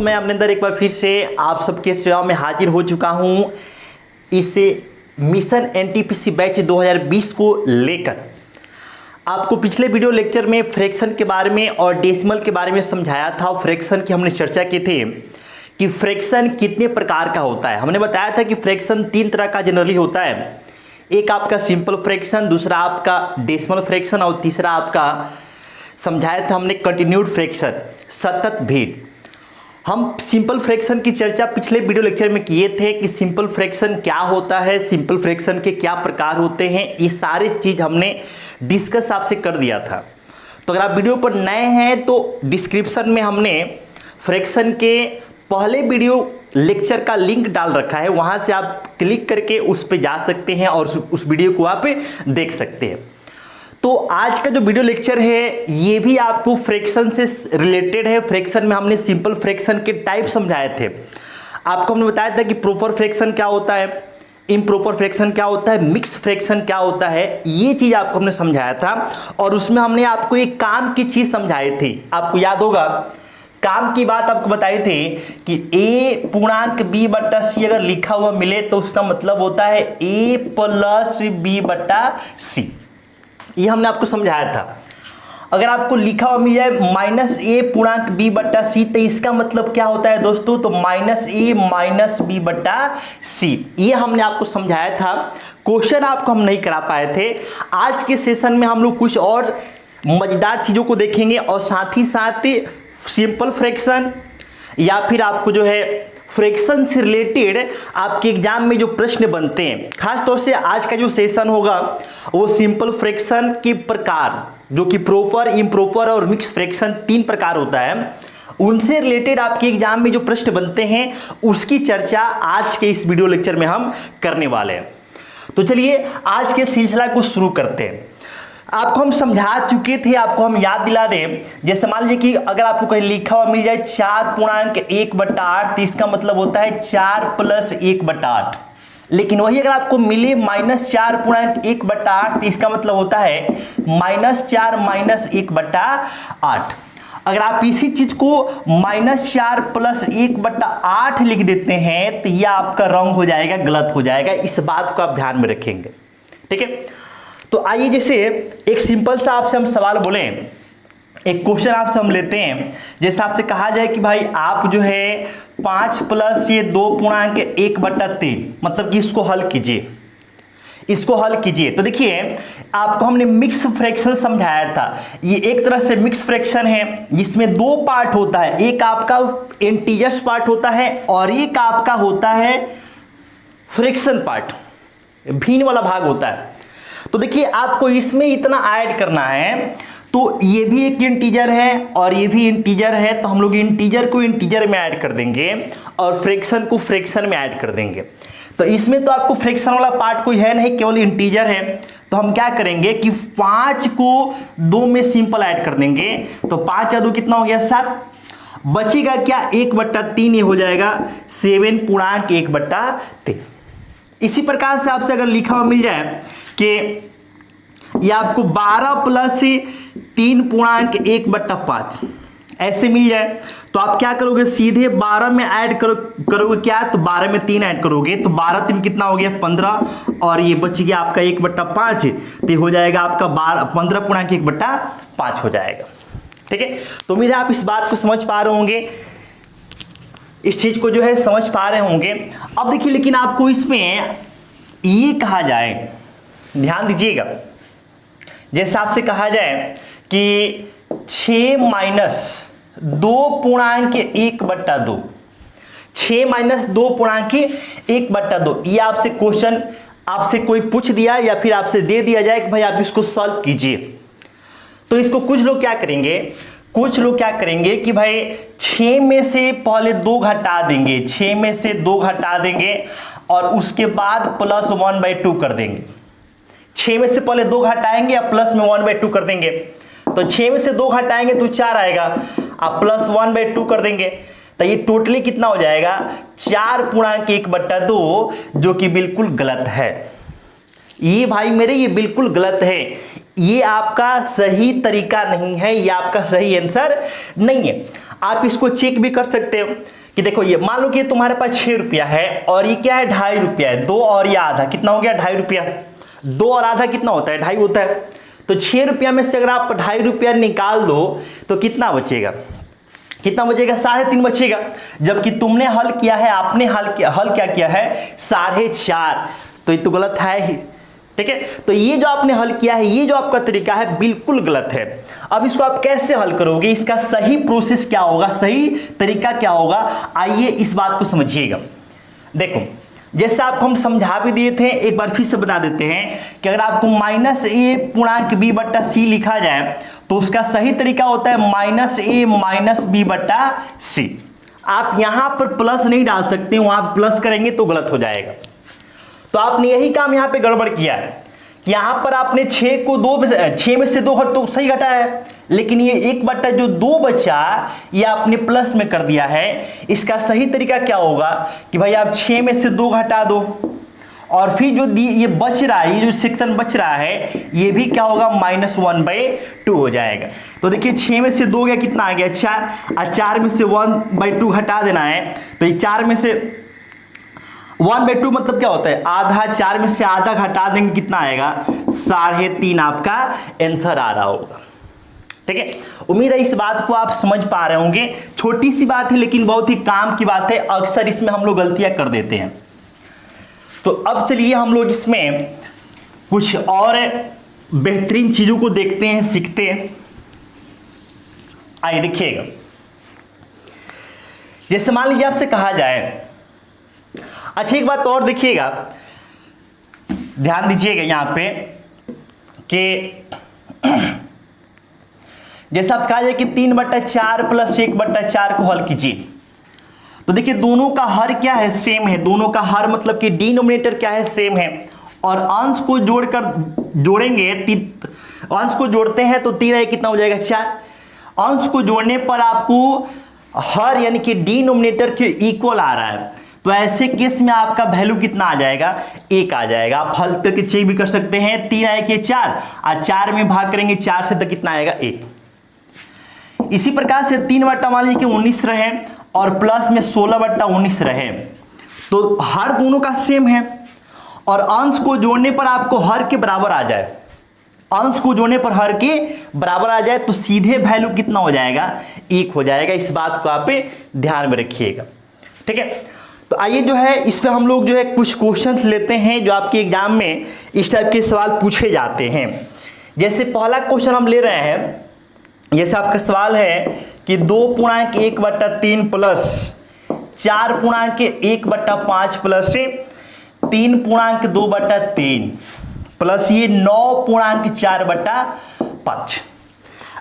दोस्तों, मैं अपने अंदर एक बार फिर से आप सबके सेवा में हाजिर हो चुका हूं इस मिशन एनटीपीसी बैच 2020 को लेकर। आपको पिछले वीडियो लेक्चर में फ्रैक्शन के बारे में और डेसिमल के बारे में समझाया था। फ्रैक्शन की हमने चर्चा की थी कि फ्रैक्शन कितने प्रकार का होता है। हमने बताया था कि फ्रैक्शन 3 तरह का जनरली होता है। एक आपका सिंपल फ्रैक्शन, दूसरा आपका डेसिमल फ्रैक्शन और तीसरा आपका समझाया था हमने कंटिन्यूड फ्रैक्शन, सतत भेद। हम सिंपल फ्रैक्शन की चर्चा पिछले वीडियो लेक्चर में किए थे कि सिंपल फ्रैक्शन क्या होता है, सिंपल फ्रैक्शन के क्या प्रकार होते हैं, ये सारे चीज हमने डिस्कस आपसे कर दिया था। तो अगर आप वीडियो पर नए हैं तो डिस्क्रिप्शन में हमने फ्रैक्शन के पहले वीडियो लेक्चर का लिंक डाल रखा है, वहां से आप क्लिक करके उस पर जा सकते हैं और उस वीडियो को आप देख सकते हैं। तो आज का जो वीडियो लेक्चर है ये भी आपको फ्रैक्शन से रिलेटेड है। फ्रैक्शन में हमने सिंपल फ्रैक्शन के टाइप समझाए थे। आपको हमने बताया था कि प्रॉपर फ्रैक्शन क्या होता है, इम्प्रॉपर फ्रैक्शन क्या होता है, मिक्स फ्रैक्शन क्या होता है, ये चीज आपको हमने समझाया था। और उसमें हमने आपको एक काम की चीज समझाई थी। आपको याद होगा, काम की बात आपको बताई थी कि a पूर्णांक b बट्टा c अगर लिखा हुआ मिले तो उसका मतलब होता है a प्लस b बट्टा c। ये हमने आपको समझाया था। अगर आपको लिखा हुआ मिल जाए माइनस ए पूर्णांक बी बट्टा सी, तो इसका मतलब क्या होता है दोस्तों, तो माइनस ए माइनस बी बट्टा सी। ये हमने आपको समझाया था। क्वेश्चन आपको हम नहीं करा पाए थे। आज के सेशन में हम लोग कुछ और मजेदार चीजों को देखेंगे और साथ ही साथ सिंपल फ्रैक्शन या फिर आपको जो है फ्रैक्शन से रिलेटेड आपके एग्जाम में जो प्रश्न बनते हैं, खास तौर से आज का जो सेशन होगा वो सिंपल फ्रैक्शन के प्रकार, जो कि प्रॉपर, इम्प्रॉपर और मिक्स फ्रैक्शन 3 प्रकार होता है, उनसे रिलेटेड आपके एग्जाम में जो प्रश्न बनते हैं उसकी चर्चा आज के इस वीडियो लेक्चर में हम करने वाले हैं। तो चलिए आज के सिलसिला को शुरू करते हैं। आपको हम समझा चुके थे, आपको हम याद दिला दें। जैसे मान लीजिए कि अगर आपको कहीं लिखा हुआ मिल जाए 4 पूर्णांक 1 बट्टा 8, तो इसका मतलब होता है 4 प्लस 1 बट्टा 8। लेकिन वही अगर आपको मिले माइनस 4 पूर्णांक 1 बट्टा 8, तो इसका मतलब होता है माइनस 4 माइनस 1 बट्टा 8। अगर आप इसी चीज को माइनस 4 प्लस 1 बट्टा 8 लिख देते हैं तो यह आपका रॉन्ग हो जाएगा, गलत हो जाएगा। इस बात को आप ध्यान में रखेंगे, ठीक है। तो आइए, जैसे एक सिंपल सा आपसे हम सवाल बोलें, एक क्वेश्चन आपसे हम लेते हैं। जैसे आपसे कहा जाए कि भाई आप जो है 5 प्लस ये 2 पूर्णांक 1 बट्टा 3, मतलब कि इसको हल कीजिए, इसको हल कीजिए। तो देखिए, आपको हमने मिक्स फ्रैक्शन समझाया था। ये एक तरह से मिक्स फ्रैक्शन है जिसमें 2 पार्ट होता है। एक आपका इंटीजर्स पार्ट होता है और एक आपका होता है फ्रैक्शन पार्ट, भिन्न वाला भाग होता है। तो देखिए, आपको इसमें इतना ऐड करना है, तो ये भी एक इंटीजर है और ये भी इंटीजर है, तो हम लोग इंटीजर को इंटीजर में ऐड कर देंगे और फ्रैक्शन को फ्रैक्शन में ऐड कर देंगे। तो इसमें तो आपको फ्रैक्शन वाला पार्ट कोई है नहीं, केवल इंटीजर है। तो हम क्या करेंगे कि 5 को 2 में सिंपल ऐड कर देंगे, तो 5 या 2 कितना हो गया, 7। बचेगा क्या, 1 बट्टा 3, ये हो जाएगा 7 पूर्णांक 1 बट्टा 3। इसी प्रकार से आपसे अगर लिखा हुआ मिल जाए कि ये आपको 12 प्लस 3 पूर्णांक 1 बट्टा 5 ऐसे मिल जाए, तो आप क्या करोगे, सीधे 12 में ऐड करोगे क्या, तो 12 में 3 ऐड करोगे, तो 12 3 कितना हो गया, 15, और ये बच गया आपका 1 बट्टा 5, तो हो जाएगा आपका 15 पूर्णांक 1 बट्टा 5 हो जाएगा, ठीक है। तो उम्मीद है आप इस बात को समझ पा रहे होंगे, इस चीज को जो है समझ पा रहे होंगे। अब देखिए, लेकिन आपको इसमें ये कहा जाए, ध्यान दीजिएगा, जैसे आपसे कहा जाए कि 6 माइनस 2 पूर्णांक 1 बट्टा 2, 6 माइनस 2 पूर्णांक 1 बट्टा 2, ये आपसे क्वेश्चन आपसे कोई पूछ दिया या फिर आपसे दे दिया जाए कि भाई आप इसको सॉल्व कीजिए। तो इसको कुछ लोग क्या करेंगे कि भाई 6 में से पहले 2 घटा देंगे, 6 में से 2 घटा देंगे और उसके बाद प्लस 1/2 कर देंगे। 6 में से पहले 2 घटाएंगे या प्लस में 1/2 कर देंगे, तो 6 में से 2 घटाएंगे तो 4 आएगा, आप प्लस 1/2 कर देंगे, तो ये टोटली कितना हो जाएगा, 4 पूर्णांक 1 बट्टा 2, जो कि बिल्कुल गलत है। ये भाई मेरे, ये बिल्कुल गलत है। ये आपका सही तरीका नहीं है, ये आपका सही आंसर नहीं है। आप इसको चेक भी कर सकते हो कि देखो ये मान लो कि तुम्हारे पास 6 रुपया है और ये क्या है 2.5 रुपया है, 2 और ये आधा कितना हो गया 2.5 रुपया, 2 और आधा कितना होता है 2.5 होता है। तो 6 रुपया में से अगर आप 2.5 रुपया निकाल दो तो कितना बचेगा, कितना बचेगा 3.5 बचेगा। जबकि तुमने हल किया है, आपने हल क्या किया है 4.5, तो ये तो गलत है ही। ठीक है, तो ये जो आपने हल किया है, ये जो आपका तरीका है बिल्कुल गलत है। अब इसको आप कैसे हल करोगे, इसका सही प्रोसेस क्या होगा, सही तरीका क्या होगा, आइए इस बात को समझिएगा। देखो जैसे आपको हम समझा भी दिए थे, एक बार फिर से बता देते हैं कि अगर आपको -a पूर्णांक b बट्टा c लिखा जाए तो उसका सही तरीका होता है -a - b बट्टा c। आप यहां पर प्लस नहीं डाल सकते, वहां प्लस करेंगे तो गलत हो जाएगा। तो आपने यही काम यहां पे गड़बड़ किया है कि यहां पर आपने 6 में से 2 घट तो सही घटाया है, लेकिन ये 1 बट्टा जो 2 बचा ये आपने प्लस में कर दिया है। इसका सही तरीका क्या होगा कि भाई आप 6 में से 2 घटा दो और फिर जो ये बच रहा है, ये जो सेक्शन बच रहा है ये भी क्या होगा -1/2 हो जाएगा। तो देखिए 6 में से 2 गया कितना आ गया 4, और 4 में से 1/2 हटा देना है, तो ये 4 में से 1/2 मतलब क्या होता है आधा, 4 में से आधा घटा देंगे कितना आएगा 3.5 आपका आंसर आ रहा होगा। ठीक है, उम्मीद है इस बात को आप समझ पा रहे होंगे। छोटी सी बात है लेकिन बहुत ही काम की बात है, अक्सर इसमें हम लोग गलतियां कर देते हैं। तो अब चलिए हम लोग इसमें कुछ और बेहतरीन चीजों को देखते हैं, सीखते हैं। आइए देखिएगा, जैसे मान लीजिए आपसे कहा जाए, अच्छा एक बात और देखिएगा, ध्यान दीजिएगा यहां पे कि जैसे आप कहा जाए कि 3/4 + 1/4 को हल कीजिए, तो देखिए दोनों का हर क्या है सेम है, दोनों का हर मतलब कि डिनोमिनेटर क्या है सेम है, और अंश को जोड़ेंगे, अंश को जोड़ते हैं तो 3 कितना हो जाएगा 4। अंश को जोड़ने पर आपको हर यानी कि डिनोमिनेटर के इक्वल आ रहा है, तो ऐसे केस में आपका वैल्यू कितना आ जाएगा 1 आ जाएगा। आप हल करके चेक भी कर सकते हैं, 3 आए कि 4 और 4 में भाग करेंगे 4 से तो कितना आएगा 1। इसी प्रकार से 3 बट्टा मान लीजिए कि 19 रहे और प्लस में 16/19 रहे, तो हर दोनों का सेम है और अंश को जोड़ने पर आपको हर के बराबर आ जाए, अंश को जोड़ने पर हर के बराबर आ जाए तो सीधे वैल्यू कितना हो जाएगा 1 हो जाएगा। इस बात को आप ध्यान में रखिएगा। ठीक है, तो आइए जो है इस पे हम लोग जो है कुछ क्वेश्चंस लेते हैं जो आपके एग्जाम में इस टाइप के सवाल पूछे जाते हैं। जैसे पहला क्वेश्चन हम ले रहे हैं, जैसे आपका सवाल है कि 2.1/3 प्लस 4.1/5 प्लस 3.2/3 प्लस ये 9.4/5,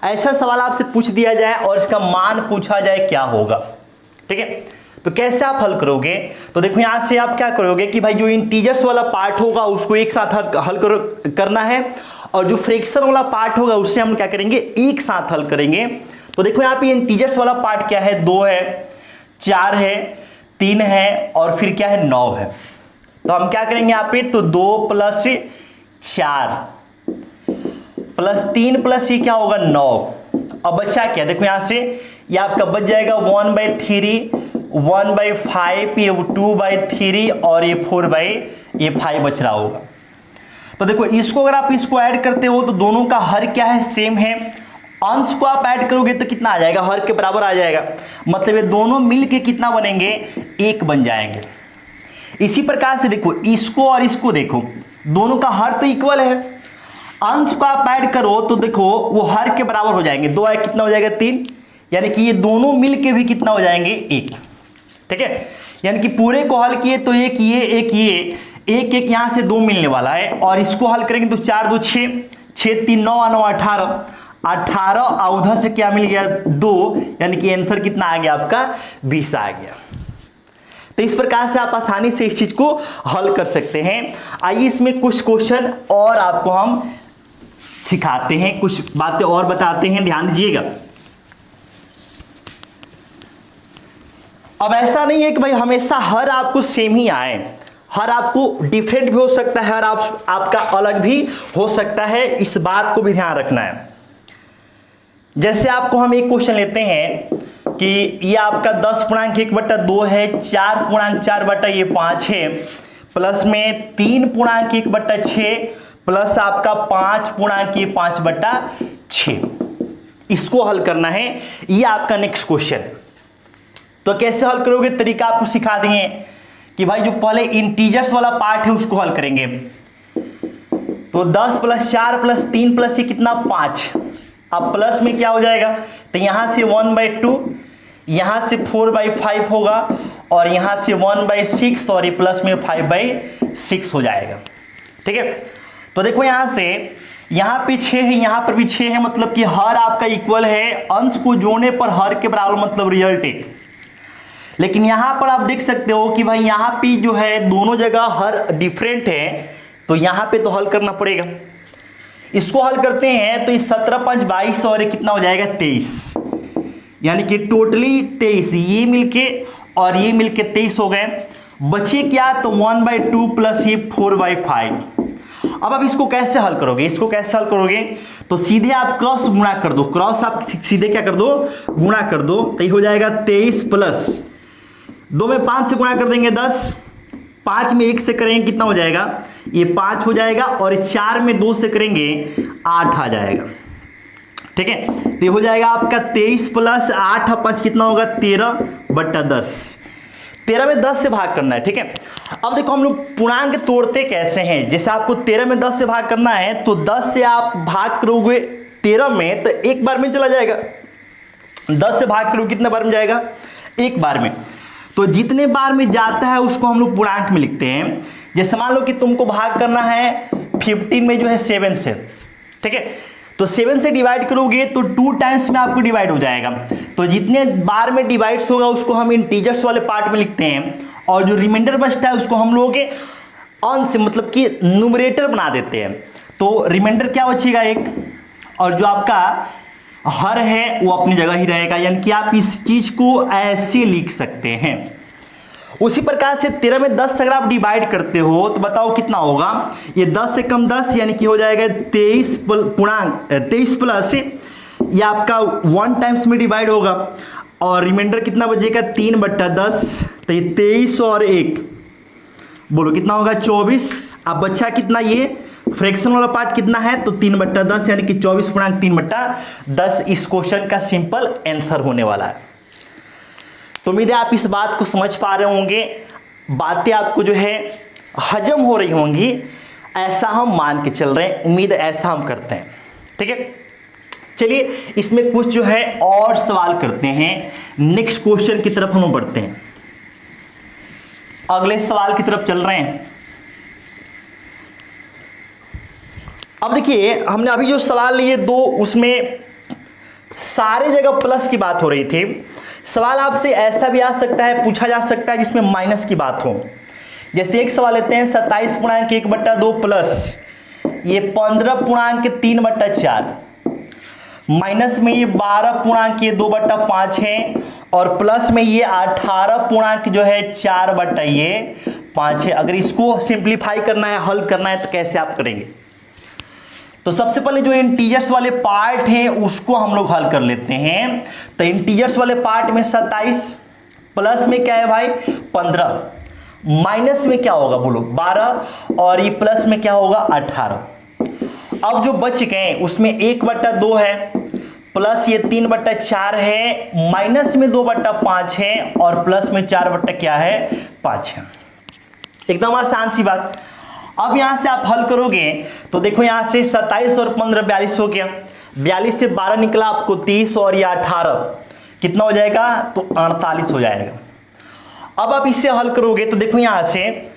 ऐसा सवाल आपसे पूछ दिया जाए और इसका मान पूछा जाए क्या होगा। ठीक है, तो कैसे आप हल करोगे, तो देखो यहां से आप क्या करोगे कि भाई जो इंटीजर्स वाला पार्ट होगा उसको एक साथ हल करना है, और जो फ्रैक्शन वाला पार्ट होगा उससे हम क्या करेंगे एक साथ हल करेंगे। तो देखो यहाँ पे इंटीजर्स वाला पार्ट क्या है 2 है, 4 है, 3 है और फिर क्या है 9 है। तो हम क्या करेंगे यहाँ पे, तो 2 + 4 + 3 प्लस ये क्या होगा 9। अब बचा क्या, देखो यहां से ये आपका बच जाएगा 1/3, 1/5, ये 2/3 और ये 4/5 बच रहा होगा। तो देखो इसको अगर आप इसको ऐड करते हो तो दोनों का हर क्या है सेम है, अंश को आप ऐड करोगे तो कितना आ जाएगा हर के बराबर आ जाएगा, मतलब ये दोनों मिलके कितना बनेंगे 1 बन जाएंगे। इसी प्रकार से देखो इसको और इसको देखो, दोनों का हर तो इक्वल है, अंश को आप ऐड करो तो देखो वो हर के बराबर हो जाएंगे, 2 कितना हो जाएगा 3, यानी कि ये दोनों मिलके भी कितना हो जाएंगे 1। ठीक है, यानी कि पूरे को हल किए तो एक ये एक ये, एक एक यहां से 2 मिलने वाला है, और इसको हल करेंगे तो 4 2 6, 6 3 9 9 18, 18 और उधर से क्या मिल गया 2, यानी कि आंसर कितना आ गया आपका 20 आ गया। तो इस प्रकार से आप आसानी से इस चीज को हल कर सकते हैं। आइए इसमें कुछ क्वेश्चन और आपको हम सिखाते हैं, कुछ बातें और बताते हैं, ध्यान दीजिएगा। अब ऐसा नहीं है कि भाई हमेशा हर आपको सेम ही आए, हर आपको डिफरेंट भी हो सकता है और आपका अलग भी हो सकता है, इस बात को भी ध्यान रखना है। जैसे आपको हम एक क्वेश्चन लेते हैं कि ये आपका 10.1/2 है, 4.4 ये 5 है, प्लस में 3.1/6 प्लस आपका 5.5/6। इसको हल करना है, ये आपका नेक्स्ट क्वेश्चन। तो कैसे हल करोगे, तरीका आपको सिखा दिए कि भाई जो पहले इंटीजर्स वाला पार्ट है उसको हल करेंगे। तो 10 + 4 + 3 + ये कितना 5। अब प्लस में क्या हो जाएगा, तो यहां से 1/2, यहां से 4/5 होगा और यहां से 1/6 और ये प्लस में 5/6 हो जाएगा। ठीक है, तो देखो यहां से यहां पे 6 है, यहां पर भी 6 है, मतलब कि हर आपका इक्वल है, अंश को जोड़ने पर हर के बराबर मतलब रिजल्ट एक। लेकिन यहां पर आप देख सकते हो कि भाई यहां पे जो है दोनों जगह हर डिफरेंट है, तो यहां पे तो हल करना पड़ेगा। इसको हल करते हैं तो इस 17×5 22 और कितना हो जाएगा 23, यानी कि टोटली 23, ये मिलके और ये मिलके 23 हो गए। बचे क्या, तो 1/2 प्लस ये 4/5। अब आप इसको कैसे हल करोगे, इसको कैसे हल करोगे, तो सीधे आप क्रॉस गुणा कर दो, क्रॉस आप सीधे क्या कर दो, गुणा कर दो, तो ये हो जाएगा 23 प्लस 2 में 5 से गुणा कर देंगे 10, 5 में 1 से करेंगे कितना हो जाएगा, ये 5 हो जाएगा, और 4 में 2 से करेंगे 8 आ जाएगा। ठीक है, तो ये हो जाएगा आपका 23 प्लस 8 और 5 कितना होगा 13/10। 13 में 10 से भाग करना है। ठीक है, अब देखो हम लोग पूर्णांक तोड़ते कैसे हैं। जैसे आपको 13 में 10 से भाग करना है, तो 10 से आप भाग करोगे 13 में तो एक बार में चला जाएगा। 10 से भाग करोगे कितने बार में जाएगा, एक बार में। तो जितने बार में जाता है उसको हम लोग पूर्णांक में लिखते हैं। जैसे मान लो कि तुमको भाग करना है 15 में जो है 7 से। ठीक है, तो 7 से डिवाइड करोगे तो 2 टाइम्स में आपको डिवाइड हो जाएगा। तो जितने बार में डिवाइड्स होगा उसको हम इंटीजर्स वाले पार्ट में लिखते हैं, और जो रिमाइंडर बचता है उसको हम लोग के अंश मतलब कि न्यूमरेटर बना देते हैं। तो रिमाइंडर क्या बचेगा 1, और जो आपका हर है वो अपनी जगह ही रहेगा, यानी कि आप इस चीज को ऐसे लिख सकते हैं। उसी प्रकार से 13 में 10 अगर आप डिवाइड करते हो तो बताओ कितना होगा, ये 10 से कम 10 यानी कि हो जाएगा 23 प्लस ये आपका 1 टाइम्स में डिवाइड होगा, और रिमाइंडर कितना बचेगा 3/10, तो ये 23 और 1 बोलो कितना होगा 24। अब बच्चा कितना, ये फ्रैक्शन वाला पार्ट कितना है, तो 3/10 यानी कि 24.3/10 इस क्वेश्चन का सिंपल आंसर होने वाला है। तो उम्मीद है आप इस बात को समझ पा रहे होंगे, बातें आपको जो है हजम हो रही होंगी, ऐसा हम मान के चल रहे हैं, उम्मीद है ऐसा हम करते हैं। ठीक है, चलिए इसमें कुछ जो है और सवाल करते हैं, नेक्स्ट क्वेश्चन की तरफ हम बढ़ते हैं, अगले सवाल की तरफ चल रहे हैं। अब देखिए हमने अभी जो सवाल लिए दो, उसमें सारे जगह प्लस की बात हो रही थी। सवाल आपसे ऐसा भी आ सकता है, पूछा जा सकता है जिसमें माइनस की बात हो। जैसे एक सवाल लेते हैं 27.1/2 प्लस ये 15.3/4 माइनस में ये 12.2/5 है, और प्लस में ये 18.4/5 है। अगर इसको सिंप्लीफाई करना है, हल करना है, तो कैसे आप करेंगे। तो सबसे पहले जो इंटीजर्स वाले पार्ट हैं उसको हम लोग हल कर लेते हैं। तो इंटीजर्स वाले पार्ट में 27 प्लस में क्या है भाई 15, माइनस में क्या होगा बोलो 12, और ये प्लस में क्या होगा 18। अब जो बच गए उसमें 1/2 है, प्लस ये 3/4 है, माइनस में 2/5 है, और प्लस में 4/5 है। एकदम आसान सी बात। अब यहां से आप हल करोगे तो देखो यहां से 27 और 15 42 हो गया, 42 से 12 निकला आपको 30, और ये 18 कितना हो जाएगा, तो 48 हो जाएगा। अब आप इससे हल करोगे तो देखो यहां से,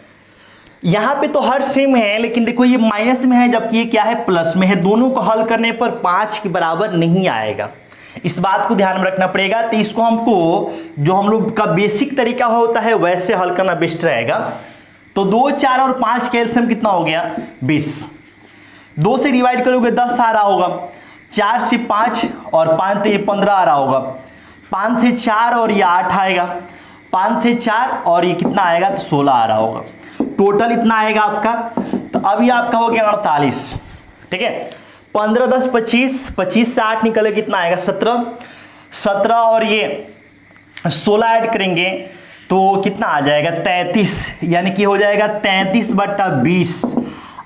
यहां पे तो हर सेम है, लेकिन देखो ये माइनस में है जबकि ये क्या है प्लस में है। दोनों को हल करने पर 5 के बराबर नहीं आएगा, इस बात को ध्यान में रखना पड़ेगा। तो इसको हमको जो हम लोग का बेसिक तरीका होता है वैसे हल करना बेस्ट रहेगा। तो 2, 4 और 5 का एलसीएम कितना हो गया 20। 2 से डिवाइड करोगे 10 आ रहा होगा, 4 से 5 और 5 से 15 आ रहा होगा, 5 से 4 और ये 8 आएगा, 5 से 4 और ये कितना आएगा तो 16 आ रहा होगा। टोटल इतना आएगा आपका, तो अभी आपका हो गया 48, ठीक है। 15 10 25, 25 से 8 निकले कितना आएगा 17, 17 और ये 16 ऐड करेंगे तो कितना आ जाएगा 33, यानी कि हो जाएगा 33/20।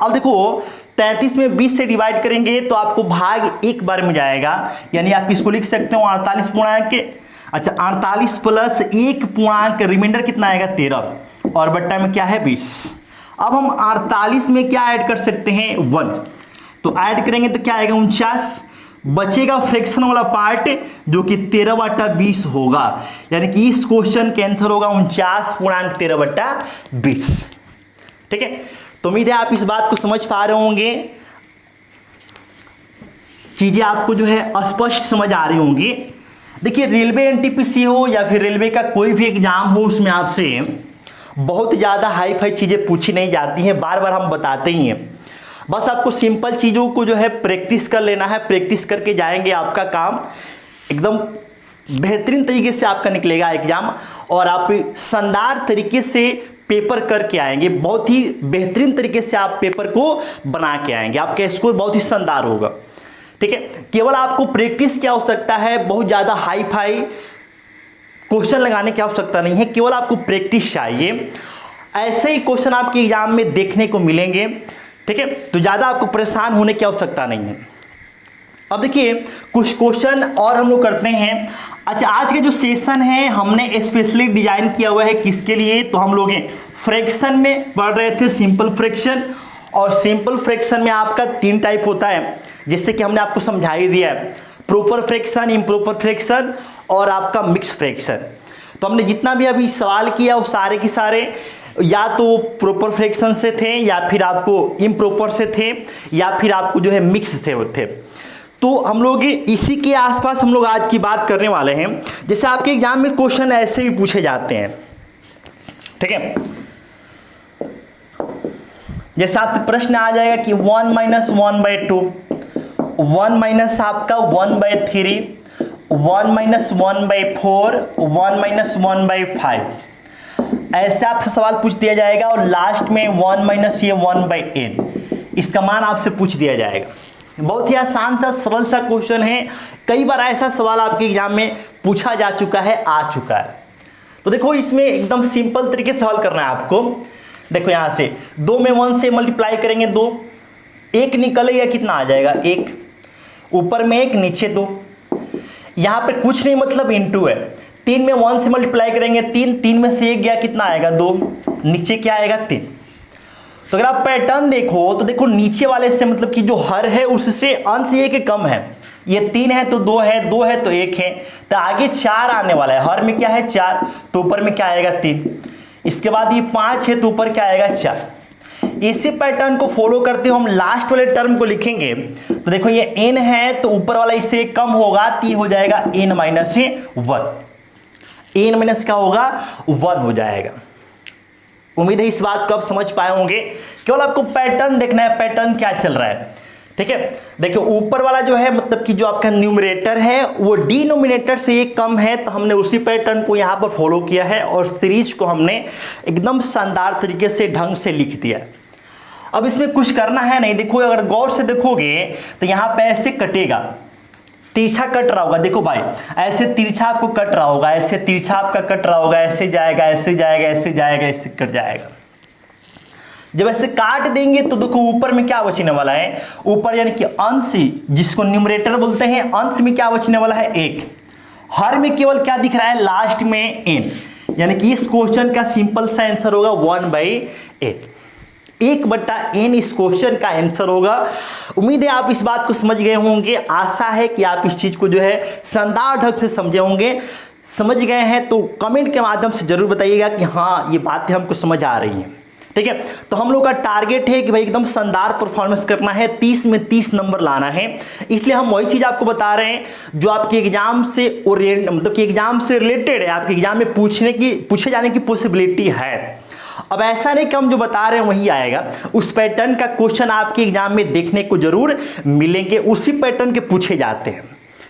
अब देखो 33 में 20 से डिवाइड करेंगे तो आपको भाग एक बार में जाएगा, यानी आप इसको लिख सकते हो 48 पूर्णांक के, अच्छा 48 प्लस 1 पूर्णांक, रिमाइंडर कितना आएगा 13 और बट्टा में क्या है 20। अब हम 48 में क्या ऐड कर सकते हैं 1, तो ऐड करेंगे तो क्या आएगा 49, बचेगा फ्रैक्शन वाला पार्ट जो कि 13/20 होगा, यानी कि इस क्वेश्चन के आंसर होगा 49.13/20, ठीक है। तो उम्मीद है आप इस बात को समझ पा रहे होंगे, चीजें आपको जो है स्पष्ट समझ आ रही होंगी। देखिए रेलवे एनटीपीसी हो या फिर रेलवे का कोई भी एग्जाम हो, उसमें आपसे बहुत ज़्यादा हाई फाई चीज़ें पूछी नहीं जाती हैं, बार बार हम बताते ही हैं। बस आपको सिंपल चीज़ों को जो है प्रैक्टिस कर लेना है, प्रैक्टिस करके जाएंगे आपका काम एकदम बेहतरीन तरीके से आपका निकलेगा एग्जाम, और आप शानदार तरीके से पेपर करके आएंगे, बहुत ही बेहतरीन तरीके से आप पेपर को बना के आएंगे, आपका स्कोर बहुत ही शानदार होगा, ठीक है। केवल आपको प्रैक्टिस की आवश्यकता है, बहुत ज़्यादा हाई फाई क्वेश्चन लगाने की आवश्यकता नहीं है, केवल आपको प्रैक्टिस चाहिए। ऐसे ही क्वेश्चन आपके एग्जाम में देखने को मिलेंगे, ठीक है, तो ज़्यादा आपको परेशान होने की आवश्यकता नहीं है। अब देखिए कुछ क्वेश्चन और हम लोग करते हैं। अच्छा आज का जो सेशन है हमने स्पेशली डिजाइन किया हुआ है किसके लिए, तो हम लोग फ्रैक्शन में पढ़ रहे थे सिंपल फ्रैक्शन, और सिंपल फ्रैक्शन में आपका 3 टाइप होता है, जिससे कि हमने आपको समझा ही दिया है, प्रॉपर फ्रैक्शन, इम्प्रॉपर फ्रैक्शन और आपका मिक्स फ्रैक्शन। तो हमने जितना भी अभी सवाल किया वो सारे के सारे या तो प्रॉपर फ्रैक्शन से थे, या फिर आपको इम्प्रॉपर से थे, या फिर आपको जो है मिक्स से थे। तो हम लोग इसी के आसपास हम लोग आज की बात करने वाले हैं। जैसे आपके एग्जाम में क्वेश्चन ऐसे भी पूछे जाते हैं, ठीक है, जैसे आपसे प्रश्न आ जाएगा कि 1 - 1/2, 1 माइनस आपका 1/3, 1 - 1/4, 1 - 1/5, ऐसे आपसे सवाल पूछ दिया जाएगा, और लास्ट में 1 - ये 1/n, इसका मान आपसे पूछ दिया जाएगा। बहुत ही आसान सा सरल सा क्वेश्चन है, कई बार ऐसा सवाल आपके एग्जाम में पूछा जा चुका है, आ चुका है। तो देखो इसमें एकदम सिंपल तरीके से सवाल करना है आपको। देखो यहां से 2 में 1 से मल्टीप्लाई करेंगे 2, 1 निकलेगा कितना आ जाएगा 1, ऊपर में 1 नीचे 2, यहां पे कुछ नहीं मतलब इनटू है। 3 में 1 से मल्टीप्लाई करेंगे 3, 3 में से 1 गया कितना आएगा 2, नीचे क्या आएगा 3। तो अगर आप पैटर्न देखो तो देखो नीचे वाले से मतलब कि जो हर है उससे अंश 1 कम है, ये 3 है तो 2 है, 2 है तो 1 है, तो आगे 4 आने वाला है, हर में क्या है 4, तो ऊपर में क्या आएगा 3, इसके बाद ये 5 है तो ऊपर क्या आएगा 4। इसी पैटर्न को फॉलो करते हुए हम लास्ट वाले टर्म को लिखेंगे, तो देखो ये n है तो ऊपर वाला इससे कम होगा, तो ये हो जाएगा n - 1, n माइनस क्या होगा 1 हो जाएगा। उम्मीद है इस बात को आप समझ पाए होंगे, केवल आपको पैटर्न देखना है, पैटर्न क्या चल रहा है, ठीक है। देखिए ऊपर वाला जो है मतलब कि जो आपका न्यूमरेटर है वो डिनोमिनेटर से 1 कम है, तो हमने उसी पैटर्न को यहाँ पर फॉलो किया है और सीरीज को हमने एकदम शानदार तरीके से ढंग से लिख दिया। अब इसमें कुछ करना है नहीं, देखो अगर गौर से देखोगे तो यहाँ पे ऐसे कटेगा, तिरछा कट रहा होगा, देखो भाई ऐसे तिरछा आपको कट रहा होगा, ऐसे तिरछा आपका कट रहा होगा, ऐसे जाएगा, ऐसे जाएगा, ऐसे जाएगा, ऐसे कट जाएगा। जब ऐसे काट देंगे तो देखो ऊपर में क्या बचने वाला है, ऊपर यानी कि अंश जिसको न्यूमरेटर बोलते हैं, अंश में क्या बचने वाला है 1, हर में केवल क्या दिख रहा है लास्ट में n, यानी कि इस क्वेश्चन का सिंपल सा आंसर होगा 1/8, 1/n इस क्वेश्चन का आंसर होगा। उम्मीद है आप इस बात को समझ गए होंगे, आशा है कि आप इस चीज को जो है शानदार ढंग से समझे होंगे। समझ गए हैं तो कमेंट के माध्यम से जरूर बताइएगा कि हाँ ये बातें हमको समझ आ रही हैं, ठीक है। तो हम लोग का टारगेट है कि भाई एकदम शानदार परफॉर्मेंस करना है, 30 में 30 नंबर लाना है, इसलिए हम वही चीज आपको बता रहे हैं जो आपके एग्जाम से मतलब कि एग्जाम से रिलेटेड है, आपके एग्जाम में पूछे जाने की पॉसिबिलिटी है। अब ऐसा नहीं कि हम जो बता रहे हैं वही आएगा, उस पैटर्न का क्वेश्चन आपके एग्जाम में देखने को जरूर मिलेंगे, उसी पैटर्न के पूछे जाते हैं,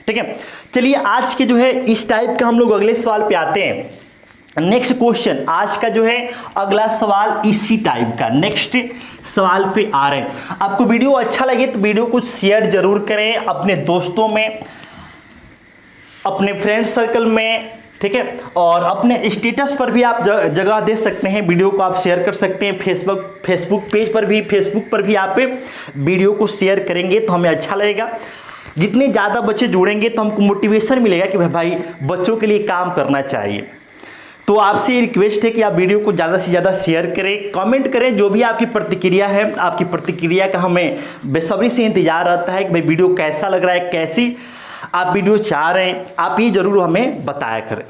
ठीक है। चलिए आज के जो है इस टाइप का हम लोग अगले सवाल पे आते हैं। नेक्स्ट क्वेश्चन आज का जो है अगला सवाल इसी टाइप का नेक्स्ट सवाल पे आ रहे हैं। आपको वीडियो अच्छा लगे तो वीडियो को शेयर जरूर करें अपने दोस्तों में, अपने फ्रेंड सर्कल में, ठीक है। और अपने स्टेटस पर भी आप जगह दे सकते हैं, वीडियो को आप शेयर कर सकते हैं। फेसबुक पेज पर भी आप वीडियो को शेयर करेंगे तो हमें अच्छा लगेगा। जितने ज़्यादा बच्चे जुड़ेंगे तो हमको मोटिवेशन मिलेगा कि भाई बच्चों के लिए काम करना चाहिए। तो आपसे रिक्वेस्ट है कि आप वीडियो को ज़्यादा से ज़्यादा शेयर करें, कमेंट करें। जो भी आपकी प्रतिक्रिया है, आपकी प्रतिक्रिया का हमें बेसब्री से इंतजार रहता है कि भाई वीडियो कैसा लग रहा है, कैसी आप वीडियो चाह रहे हैं, आप ये जरूर हमें बताया करें,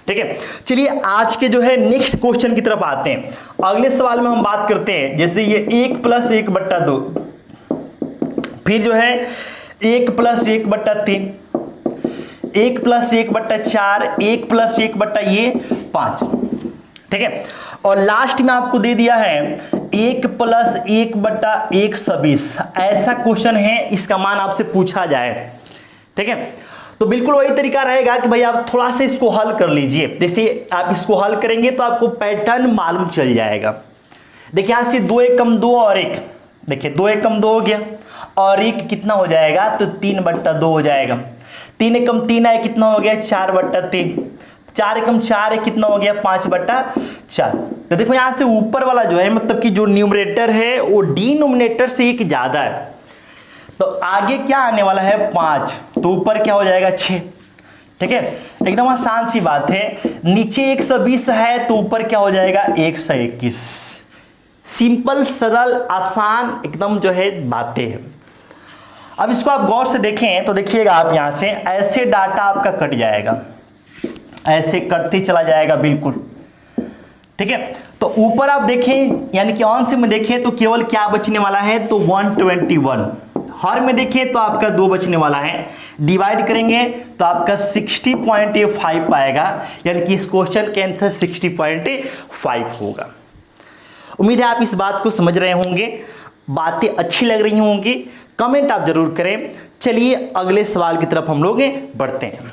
ठीक है। चलिए आज के जो है नेक्स्ट क्वेश्चन की तरफ आते हैं। अगले सवाल में हम बात करते हैं जैसे ये 1 + 1/2, फिर जो है 1 + 1/3, 1 + 1/4, 1 + 1/5, ठीक है। और लास्ट में आपको दे दिया है 1 + 1/120। ऐसा क्वेश्चन है, इसका मान आपसे पूछा जाए, ठीक है। तो बिल्कुल वही तरीका रहेगा कि भाई आप थोड़ा सा इसको हल कर लीजिए। जैसे आप इसको हल करेंगे तो आपको पैटर्न मालूम चल जाएगा। देखिए यहां से 2 × 2 और 1, देखिए 2 × 2 हो गया और 1 कितना हो जाएगा तो 3/2 हो जाएगा। 3 × 3 है कितना हो गया 4/3, 4 × 4 है कितना हो गया 5/4। तो देखो यहां से ऊपर वाला जो है मतलब कि जो न्यूमरेटर है वो डिनोमिनेटर से 1 ज्यादा है, तो आगे क्या आने वाला है 5, तो ऊपर क्या हो जाएगा 6, ठीक है। एकदम आसान सी बात है। नीचे 120 है तो ऊपर क्या हो जाएगा 121। सिंपल सरल आसान एकदम जो है बातें हैं। अब इसको आप गौर से देखें तो देखिएगा आप यहां से ऐसे डाटा आपका कट जाएगा, ऐसे कटते चला जाएगा बिल्कुल, ठीक है। तो ऊपर आप देखें यानी कि ऑन से में देखें तो केवल क्या बचने वाला है तो 121। हर में देखिए तो आपका 2 बचने वाला है। डिवाइड करेंगे तो आपका 60.5 आएगा, यानी कि इस क्वेश्चन के आंसर 60.5 होगा। उम्मीद है आप इस बात को समझ रहे होंगे, बातें अच्छी लग रही होंगी। कमेंट आप जरूर करें। चलिए अगले सवाल की तरफ हम लोग बढ़ते हैं।